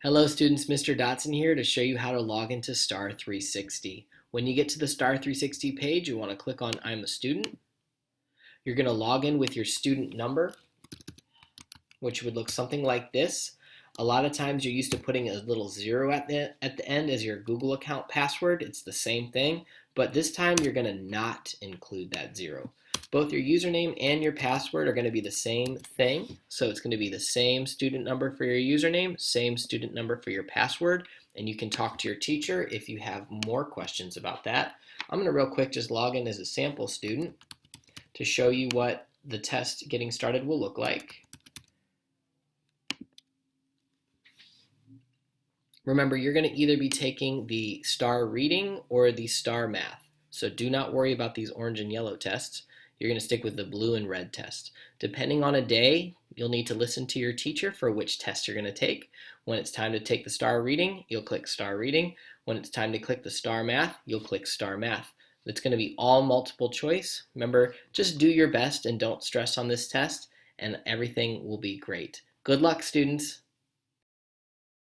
Hello students, Mr. Dotson here to show you how to log into Star 360. When you get to the Star 360 page, you want to click on I'm a student. You're going to log in with your student number, which would look something like this. A lot of times you're used to putting a little zero at the end as your Google account password. It's the same thing, but this time you're going to not include that zero. Both your username and your password are going to be the same thing. So it's going to be the same student number for your username, same student number for your password, and you can talk to your teacher if you have more questions about that. I'm going to real quick just log in as a sample student to show you what the test getting started will look like. Remember, you're going to either be taking the STAR reading or the STAR math. So do not worry about these orange and yellow tests. You're going to stick with the blue and red test. Depending on a day, you'll need to listen to your teacher for which test you're going to take. When it's time to take the STAR reading, you'll click STAR reading. When it's time to click the STAR math, you'll click STAR math. It's going to be all multiple choice. Remember, just do your best and don't stress on this test, and everything will be great. Good luck, students.